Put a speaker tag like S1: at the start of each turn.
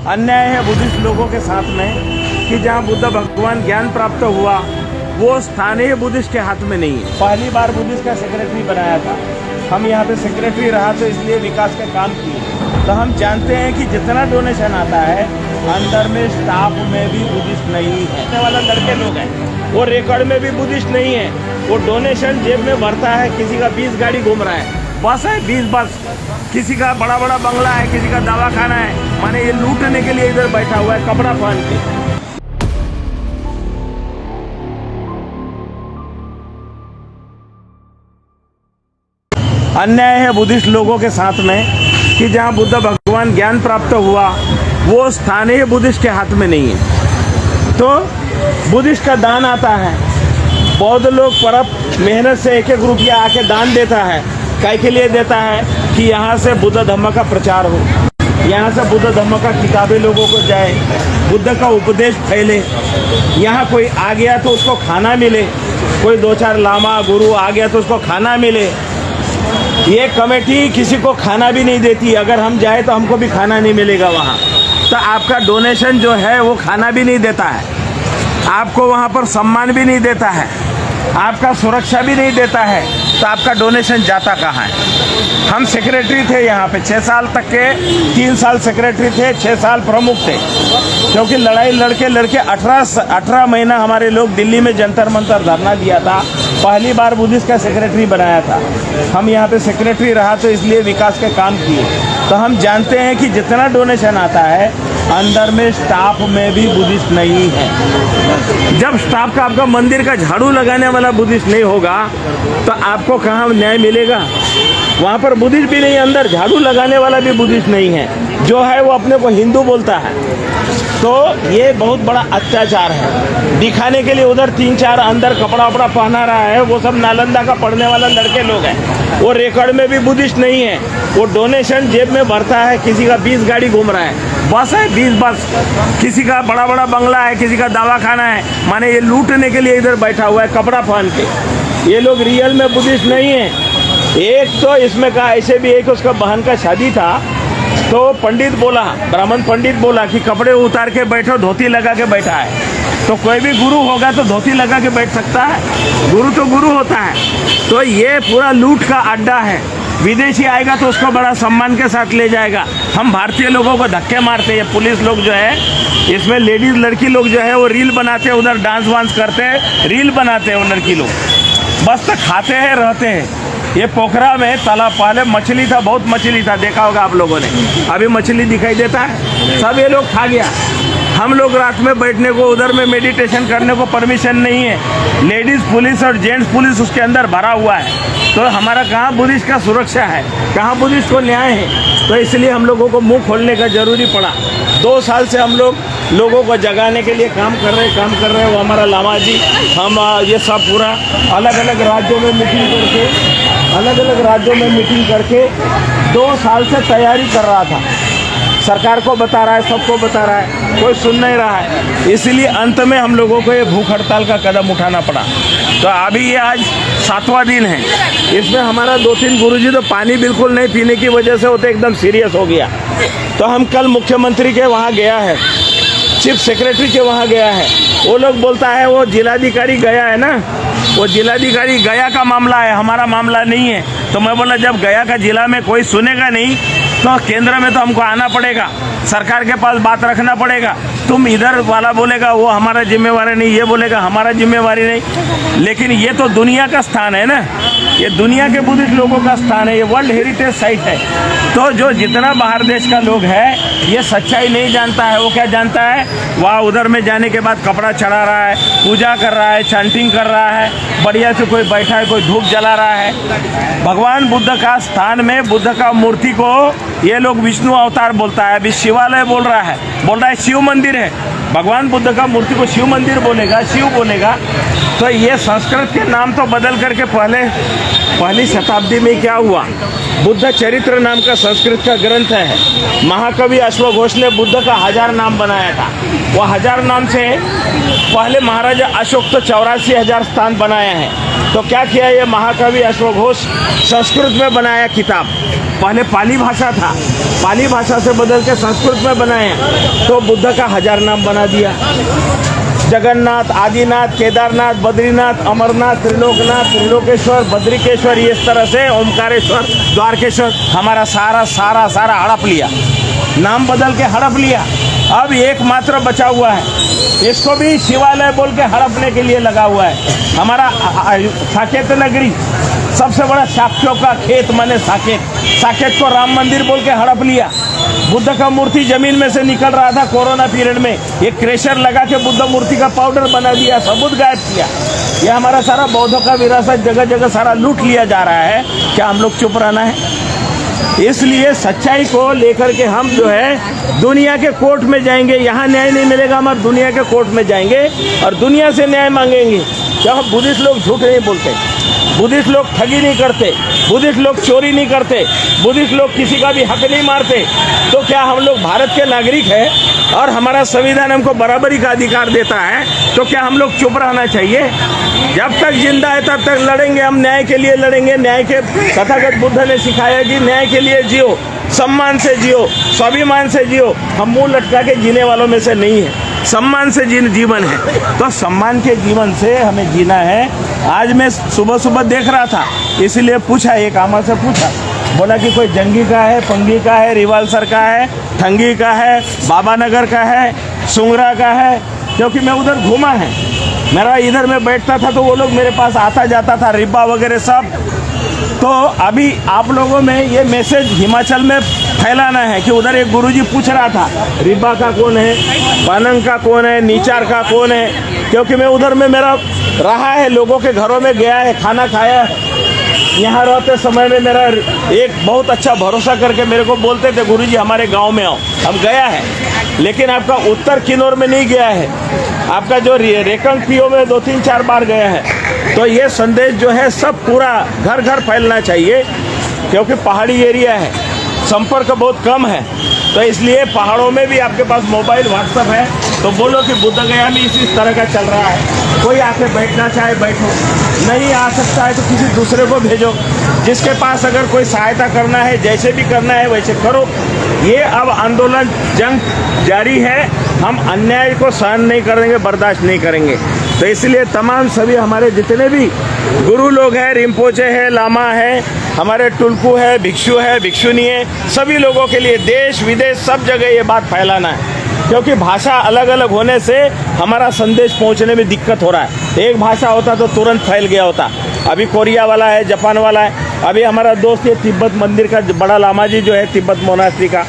S1: अन्याय है बुद्धिस्ट लोगों के साथ में कि जहाँ बुद्ध भगवान ज्ञान प्राप्त हुआ वो स्थानीय बुद्धिस्ट के हाथ में नहीं है। पहली बार बुद्धिस्ट का सेक्रेटरी बनाया था, हम यहाँ पे सेक्रेटरी रहा तो इसलिए विकास का काम किए। तो हम जानते हैं कि जितना डोनेशन आता है अंदर में स्टाफ में भी बुद्धिस्ट नहीं है वाला लड़के लोग हैं, वो रिकॉर्ड में भी बुद्धिस्ट नहीं है। वो डोनेशन जेब में भरता है, किसी का 20 गाड़ी घूम रहा है, बस है 20 बस, किसी का बड़ा बड़ा बंगला है, किसी का दवाखाना है, माने ये लूटने के लिए इधर बैठा हुआ है कपड़ा पहन के। अन्याय है बुद्धिस्ट लोगों के साथ में कि जहाँ बुद्ध भगवान ज्ञान प्राप्त हुआ वो स्थानीय बुद्धिस्ट के हाथ में नहीं है। तो बुद्धिस्ट का दान आता है, बौद्ध लोग परब मेहनत से एक एक रुपया आके दान देता है। काय के लिए देता है कि यहाँ से बुद्ध धम्म का प्रचार हो, यहाँ से बुद्ध धम्म का किताबें लोगों को जाए, बुद्ध का उपदेश फैले। यहाँ कोई आ गया तो उसको खाना मिले, कोई 2-4 लामा गुरु आ गया तो उसको खाना मिले। ये कमेटी किसी को खाना भी नहीं देती, अगर हम जाए तो हमको भी खाना नहीं मिलेगा वहाँ। तो आपका डोनेशन जो है वो खाना भी नहीं देता है, आपको वहाँ पर सम्मान भी नहीं देता है, आपका सुरक्षा भी नहीं देता है, तो आपका डोनेशन जाता कहाँ है। हम सेक्रेटरी थे यहाँ पे 6 साल तक के, 3 साल सेक्रेटरी थे, 6 साल प्रमुख थे, क्योंकि लड़ाई लड़के 18 महीना हमारे लोग दिल्ली में जंतर मंतर धरना दिया था। पहली बार बुद्धिस्ट का सेक्रेटरी बनाया था, हम यहाँ पे सेक्रेटरी रहा तो इसलिए विकास के काम किए। तो हम जानते हैं कि जितना डोनेशन आता है अंदर में स्टाफ में भी बुद्धिस्ट नहीं है। जब स्टाफ का आपका मंदिर का झाड़ू लगाने वाला बुद्धिस्ट नहीं होगा तो आपको कहाँ न्याय मिलेगा। वहाँ पर बुद्धिस्ट भी नहीं, अंदर झाड़ू लगाने वाला भी बुद्धिस्ट नहीं है, जो है वो अपने को हिंदू बोलता है। तो ये बहुत बड़ा अत्याचार है। दिखाने के लिए उधर 3-4 अंदर कपड़ा वपड़ा पहना रहा है, वो सब नालंदा का पढ़ने वाला लड़के लोग हैं, वो रिकॉर्ड में भी बुद्धिस्ट नहीं है। वो डोनेशन जेब में भरता है, किसी का 20 गाड़ी घूम रहा है, बस है 20 बस, किसी का बड़ा बड़ा बंगला है, किसी का दवाखाना है, माने ये लूटने के लिए इधर बैठा हुआ है कपड़ा पहन के। ये लोग रियल में बुद्धिस्ट नहीं है। एक तो इसमें कहा ऐसे भी एक उसका बहन का शादी था तो पंडित बोला, ब्राह्मण पंडित बोला कि कपड़े उतार के बैठो, धोती लगा के बैठा है। तो कोई भी गुरु होगा तो धोती लगा के बैठ सकता है, गुरु तो गुरु होता है। तो ये पूरा लूट का अड्डा है। विदेशी आएगा तो उसको बड़ा सम्मान के साथ ले जाएगा, हम भारतीय लोगों को धक्के मारते हैं। पुलिस लोग जो है इसमें लेडीज़ लड़की लोग जो है वो रील बनाते हैं, उधर डांस वांस करते हैं, रील बनाते हैं वो लड़की लोग, बस तो खाते हैं रहते हैं। ये पोखरा में तालाब पहले मछली था, बहुत मछली था, देखा होगा आप लोगों ने, अभी मछली दिखाई देता है, सब ये लोग खा गया। हम लोग रात में बैठने को, उधर में मेडिटेशन करने को परमिशन नहीं है। लेडीज़ पुलिस और जेंट्स पुलिस उसके अंदर भरा हुआ है, तो हमारा कहाँ बुद्धिस्ट का सुरक्षा है, कहाँ बुद्धिस्ट को न्याय है। तो इसलिए हम लोगों को मुंह खोलने का ज़रूरी पड़ा। 2 साल से हम लोगों को जगाने के लिए काम कर रहे हैं। वो हमारा लामा जी, हम ये सब पूरा अलग अलग राज्यों में मीटिंग करके 2 साल से तैयारी कर रहा था। सरकार को बता रहा है, सबको बता रहा है, कोई सुन नहीं रहा है। इसलिए अंत में हम लोगों को ये भूख हड़ताल का कदम उठाना पड़ा। तो अभी ये आज 7वां दिन है। इसमें हमारा 2-3 गुरुजी तो पानी बिल्कुल नहीं पीने की वजह से होते एकदम सीरियस हो गया। तो हम कल मुख्यमंत्री के वहाँ गया है, चीफ सेक्रेटरी के वहाँ गया है। वो लोग बोलता है वो जिलाधिकारी गया है ना, वो जिलाधिकारी गया का मामला है, हमारा मामला नहीं है। तो मैं बोला जब गया का जिला में कोई सुनेगा नहीं तो केंद्र में तो हमको आना पड़ेगा, सरकार के पास बात रखना पड़ेगा। तुम इधर वाला बोलेगा वो हमारा जिम्मेवारी नहीं, ये बोलेगा हमारा जिम्मेवारी नहीं। लेकिन ये तो दुनिया का स्थान है ना, ये दुनिया के बुद्धिस्ट लोगों का स्थान है, ये वर्ल्ड हेरिटेज साइट है। तो जो जितना बाहर देश का लोग है ये सच्चाई नहीं जानता है। वो क्या जानता है, वहाँ उधर में जाने के बाद कपड़ा चढ़ा रहा है, पूजा कर रहा है, चैंटिंग कर रहा है, बढ़िया से कोई बैठा है, कोई धूप जला रहा है। भगवान बुद्ध का स्थान में बुद्ध का मूर्ति को ये लोग विष्णु अवतार बोलता है, अभी शिवालय बोल रहा है शिव मंदिर है। भगवान बुद्ध का मूर्ति को शिव मंदिर बोलेगा, शिव बोलेगा। तो तो ये संस्कृत के नाम तो बदल करके पहली शताब्दी में क्या हुआ, बुद्ध चरित्र नाम का संस्कृत का ग्रंथ है। महाकवि अश्वघोष ने बुद्ध का 1000 नाम बनाया था। वो 1000 नाम से पहले महाराजा अशोक तो 84,000 स्थान बनाया है। तो क्या किया ये महाकवि अश्वघोष, संस्कृत में बनाया किताब। पहले पाली भाषा था, पाली भाषा से बदल के संस्कृत में बनाया, तो बुद्ध का 1000 नाम बना दिया। जगन्नाथ, आदिनाथ, केदारनाथ, बद्रीनाथ, अमरनाथ, त्रिलोकनाथ, त्रिलोकेश्वर, बद्रिकेश्वर, इस तरह से ओमकारेश्वर, द्वारकेश्वर, हमारा सारा हड़प लिया, नाम बदल के हड़प लिया। अब एकमात्र बचा हुआ है, इसको भी शिवालय बोल के हड़पने के लिए लगा हुआ है। हमारा साकेत नगरी, सबसे बड़ा साक्यों का खेत माने साकेत को राम मंदिर बोल के हड़प लिया। बुद्ध का मूर्ति जमीन में से निकल रहा था कोरोना पीरियड में, एक क्रेशर लगा के बुद्ध मूर्ति का पाउडर बना दिया, सबूत गायब किया। ये हमारा सारा बौद्धों का विरासत जगह जगह सारा लूट लिया जा रहा है। क्या हम लोग चुप रहना है? इसलिए सच्चाई को लेकर के हम जो है दुनिया के कोर्ट में जाएंगे, यहाँ न्याय नहीं मिलेगा, हम दुनिया के कोर्ट में जाएंगे और दुनिया से न्याय मांगेंगे। क्या बुद्धिस्ट लोग झूठ नहीं बोलते, बुद्धिस्ट लोग ठगी नहीं करते, बुद्धिस्ट लोग चोरी नहीं करते, बुद्धिस्ट लोग किसी का भी हक नहीं मारते। तो क्या हम लोग भारत के नागरिक हैं और हमारा संविधान हमको बराबरी का अधिकार देता है, तो क्या हम लोग चुप रहना चाहिए? जब तक जिंदा है तब तक लड़ेंगे, हम न्याय के लिए लड़ेंगे। न्याय के तथागत बुद्ध ने सिखाया कि न्याय के लिए जियो, सम्मान से जियो, स्वाभिमान से जियो। हम मुंह लटका के जीने वालों में से नहीं है, सम्मान से जीवन है, तो सम्मान के जीवन से हमें जीना है। आज मैं सुबह देख रहा था, इसलिए पूछा, एक आमा से पूछा, बोला कि कोई जंगी का है, पंगी का है, रिवालसर का है, ठंगी का है, बाबा नगर का है, सुंगरा का है, क्योंकि मैं उधर घूमा है। मेरा इधर में बैठता था तो वो लोग मेरे पास आता जाता था, रिब्बा वगैरह सब। तो अभी आप लोगों में ये मैसेज हिमाचल में फैलाना है कि उधर एक गुरुजी पूछ रहा था रिब्बा का कौन है, पानंग का कौन है, नीचार का कौन है, क्योंकि मैं उधर में मेरा रहा है, लोगों के घरों में गया है, खाना खाया है। यहाँ रहते समय में मेरा एक बहुत अच्छा भरोसा करके मेरे को बोलते थे गुरुजी हमारे गांव में आओ, हम गया है, लेकिन आपका उत्तर किन्नौर में नहीं गया है, आपका जो रेकंग पीओ में 2-3-4 बार गया है। तो ये संदेश जो है सब पूरा घर घर फैलना चाहिए, क्योंकि पहाड़ी एरिया है, संपर्क बहुत कम है। तो इसलिए पहाड़ों में भी आपके पास मोबाइल, व्हाट्सएप है, तो बोलो कि बुद्ध गया में इस तरह का चल रहा है, कोई आके बैठना चाहे बैठो, नहीं आ सकता है तो किसी दूसरे को भेजो, जिसके पास अगर कोई सहायता करना है, जैसे भी करना है वैसे करो। ये अब आंदोलन जंग जारी है, हम अन्याय को सहन नहीं करेंगे, बर्दाश्त नहीं करेंगे। तो इसलिए तमाम सभी हमारे जितने भी गुरु लोग हैं, रिम्पोचे है, लामा है, हमारे टुल्कू है, भिक्षु है, भिक्षुनी है, सभी लोगों के लिए देश विदेश सब जगह ये बात फैलाना है, क्योंकि भाषा अलग अलग होने से हमारा संदेश पहुंचने में दिक्कत हो रहा है। एक भाषा होता तो तुरंत फैल गया होता। अभी कोरिया वाला है, जापान वाला है, अभी हमारा दोस्त ये तिब्बत मंदिर का बड़ा लामा जी जो है तिब्बत मोनास्ट्री का,